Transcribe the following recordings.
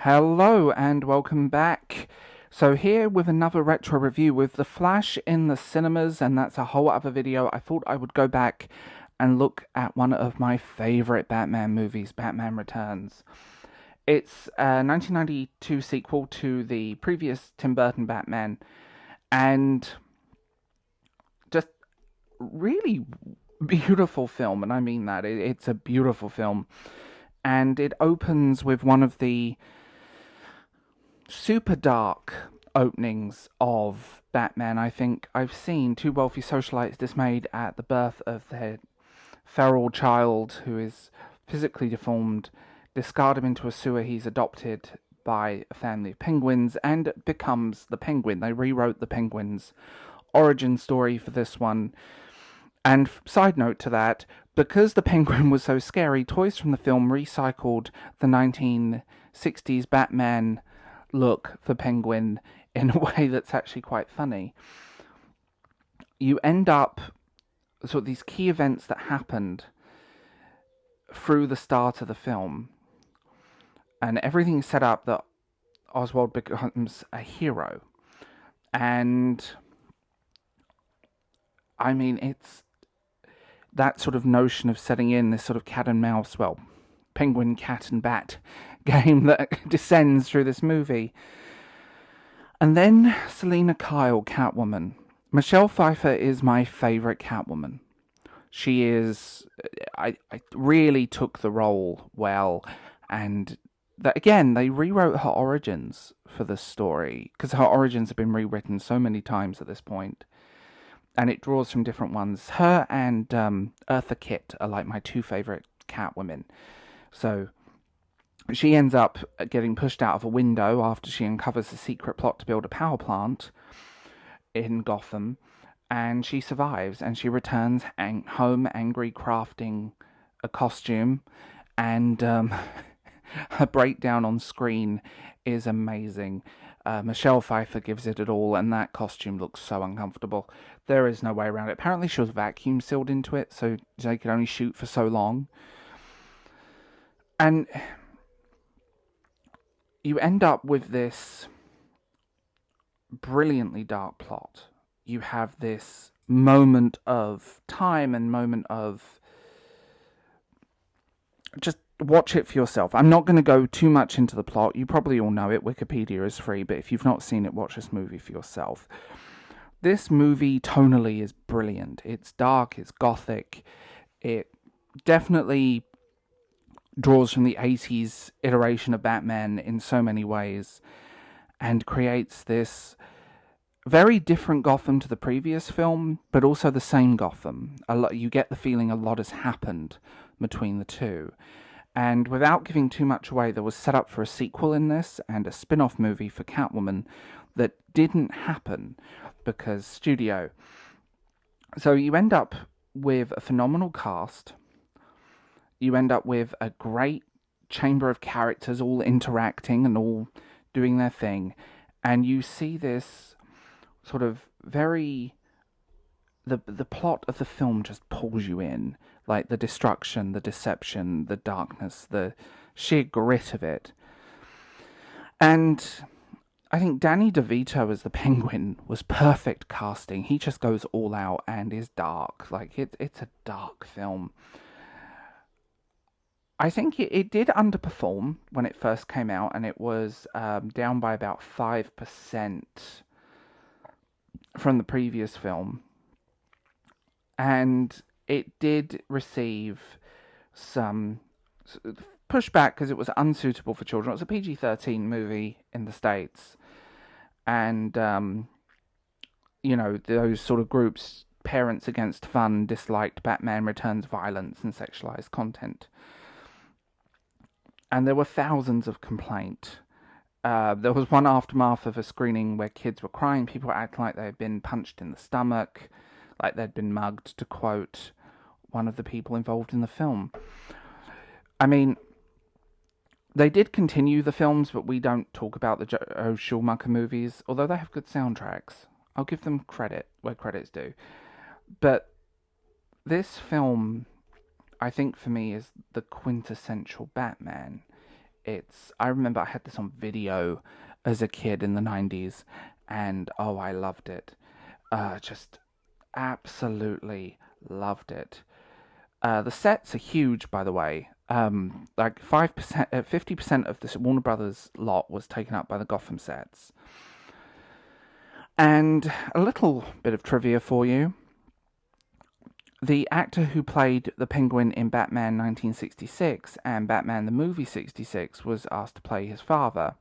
Hello and welcome back. So here with another retro review with The Flash in the cinemas, and that's a whole other video. I thought I would go back and look at one of my favourite Batman movies, Batman Returns. It's a 1992 sequel to the previous Tim Burton Batman, and just really beautiful film, and I mean that. It's a beautiful film, and it opens with one of the super dark openings of Batman I think I've seen. Two wealthy socialites dismayed at the birth of their feral child who is physically deformed discard him into a sewer. He's adopted by a family of penguins and becomes the Penguin. They rewrote the Penguin's origin story for this one. And side note to that, because the Penguin was so scary, toys from the film recycled the 1960s Batman look for Penguin in a way that's actually quite funny. You end up sort of these key events that happened through the start of the film, and everything's set up that Oswald becomes a hero. And I mean, it's that sort of notion of setting in this sort of cat and mouse, well, penguin, cat and bat game that descends through this movie. And then Selina Kyle, Catwoman. Michelle Pfeiffer is my favourite Catwoman. She is... I really took the role well, and that, again, they rewrote her origins for this story, because her origins have been rewritten so many times at this point, and it draws from different ones. Her and Eartha Kitt are like my two favourite Catwomen. So she ends up getting pushed out of a window after she uncovers a secret plot to build a power plant in Gotham, and she survives, and she returns home angry, crafting a costume, and her breakdown on screen is amazing. Michelle Pfeiffer gives it all, and that costume looks so uncomfortable. There is no way around it. Apparently she was vacuum sealed into it, so they could only shoot for so long. And you end up with this brilliantly dark plot. You have this moment of time and moment of... just watch it for yourself. I'm not going to go too much into the plot. You probably all know it. Wikipedia is free, but if you've not seen it, watch this movie for yourself. This movie tonally is brilliant. It's dark, it's gothic. It definitely draws from the 80s iteration of Batman in so many ways, and creates this very different Gotham to the previous film, but also the same Gotham. You get the feeling a lot has happened between the two. And without giving too much away, there was set up for a sequel in this and a spin-off movie for Catwoman that didn't happen because studio. So you end up with a phenomenal cast. You end up with a great chamber of characters all interacting and all doing their thing. And you see this sort of very... The plot of the film just pulls you in. Like the destruction, the deception, the darkness, the sheer grit of it. And I think Danny Devito as the Penguin was perfect casting. He just goes all out and is dark. Like, it's a dark film. I think it did underperform when it first came out, and it was down by about 5% from the previous film. And it did receive some pushback because it was unsuitable for children. It was a PG-13 movie in the States. And, those sort of groups, Parents Against Fun, disliked Batman Returns violence and sexualized content. And there were thousands of complaints. There was one aftermath of a screening where kids were crying. People were acting like they had been punched in the stomach, like they'd been mugged, to quote one of the people involved in the film. I mean, they did continue the films, but we don't talk about the Joe Schumacher movies, although they have good soundtracks. I'll give them credit where credit's due. But this film, I think for me, is the quintessential Batman. I remember I had this on video as a kid in the 90s, and oh, I loved it. Just absolutely loved it. The sets are huge, by the way. Like 5%, 50% of this Warner Brothers lot was taken up by the Gotham sets. And a little bit of trivia for you. The actor who played the Penguin in Batman 1966 and Batman the movie 66 was asked to play his father,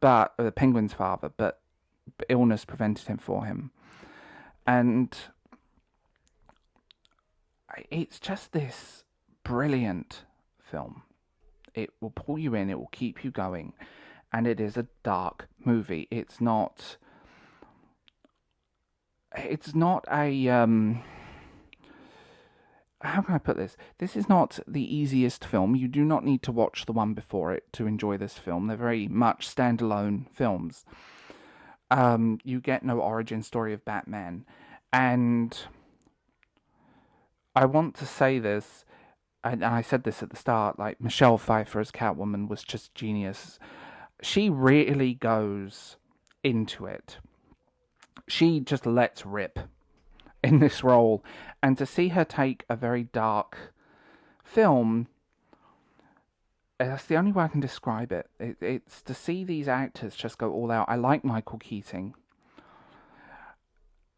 but the Penguin's father, but illness prevented him for him. And it's just this brilliant film. It will pull you in, it will keep you going, and it is a dark movie. It's not a how can I put this? This is not the easiest film. You do not need to watch the one before it to enjoy this film. They're very much standalone films. You get no origin story of Batman. And I want to say this, and I said this at the start, like Michelle Pfeiffer as Catwoman was just genius. She really goes into it. She just lets rip in this role, and to see her take a very dark film, that's the only way I can describe it. It's to see these actors just go all out. I like Michael Keaton.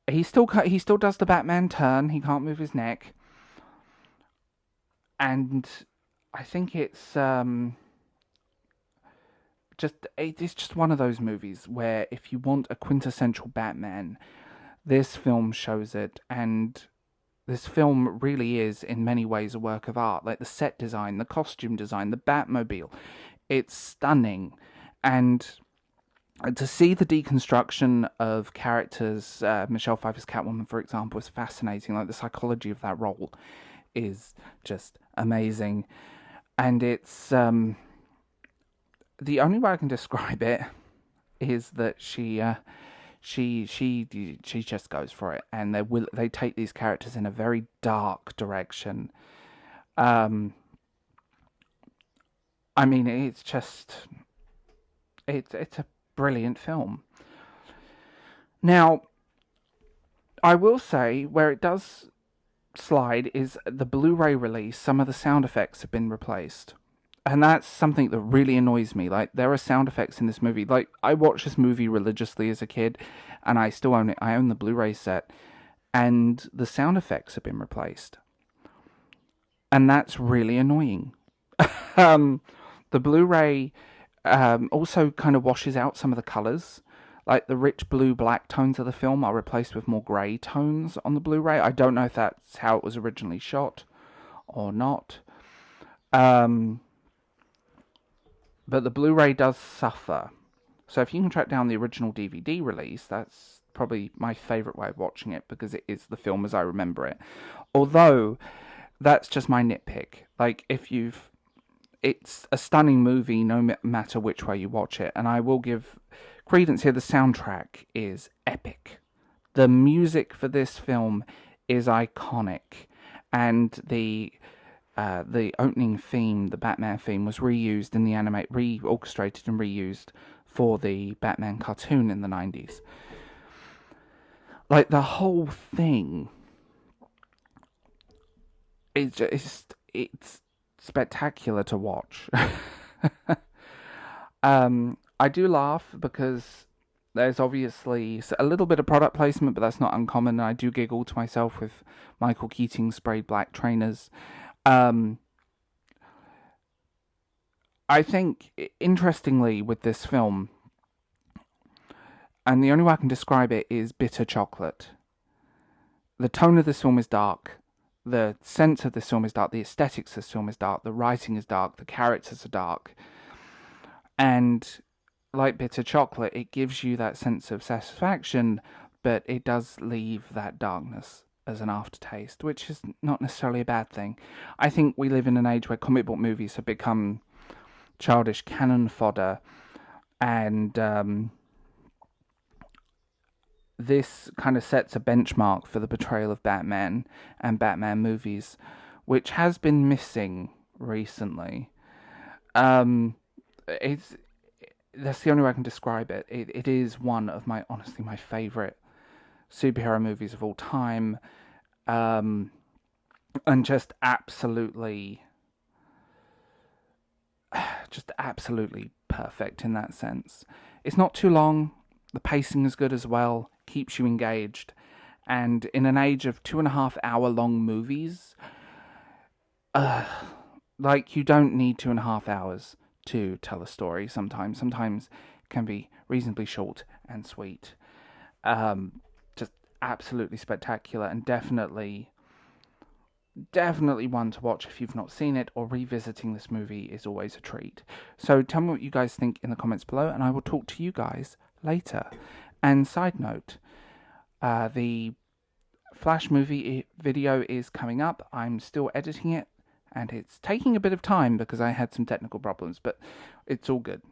He still does the Batman turn. He can't move his neck, and I think it's just one of those movies where if you want a quintessential Batman, this film shows it, and this film really is, in many ways, a work of art. Like the set design, the costume design, the Batmobile. It's stunning. And to see the deconstruction of characters, Michelle Pfeiffer's Catwoman, for example, is fascinating. Like the psychology of that role is just amazing. And it's... the only way I can describe it is that she just goes for it, and they take these characters in a very dark direction. I mean, it's a brilliant film. Now, I will say where it does slide is the Blu-ray release. Some of the sound effects have been replaced. And that's something that really annoys me. Like, there are sound effects in this movie. Like, I watched this movie religiously as a kid, and I still own it. I own the Blu-ray set, and the sound effects have been replaced. And that's really annoying. The Blu-ray also kind of washes out some of the colours. Like, the rich blue-black tones of the film are replaced with more grey tones on the Blu-ray. I don't know if that's how it was originally shot or not. But the Blu-ray does suffer. So if you can track down the original DVD release, that's probably my favourite way of watching it, because it is the film as I remember it. Although, that's just my nitpick. Like, it's a stunning movie no matter which way you watch it. And I will give credence here, the soundtrack is epic. The music for this film is iconic. And the opening theme, the Batman theme, was reused in the reorchestrated and reused for the Batman cartoon in the 90s. Like, the whole thing it's spectacular to watch. I do laugh because there's obviously a little bit of product placement, but that's not uncommon. I do giggle to myself with Michael Keaton sprayed black trainers. I think, interestingly, with this film, and the only way I can describe it is bitter chocolate. The tone of this film is dark. The sense of this film is dark. The aesthetics of this film is dark. The writing is dark. The characters are dark. And like bitter chocolate, it gives you that sense of satisfaction, but it does leave that darkness as an aftertaste, which is not necessarily a bad thing. I think we live in an age where comic book movies have become childish cannon fodder, and this kind of sets a benchmark for the portrayal of Batman and Batman movies, which has been missing recently. that's the only way I can describe it. It is one of honestly, my favourite superhero movies of all time. And just absolutely perfect in that sense. It's not too long. The pacing is good as well. Keeps you engaged. And in an age of 2.5 hour long movies, you don't need 2.5 hours to tell a story sometimes. Sometimes it can be reasonably short and sweet. Just absolutely spectacular, and definitely one to watch if you've not seen it, or revisiting this movie is always a treat. So tell me what you guys think in the comments below, and I will talk to you guys later. And side note, the Flash movie video is coming up. I'm still editing it, and it's taking a bit of time because I had some technical problems, but it's all good.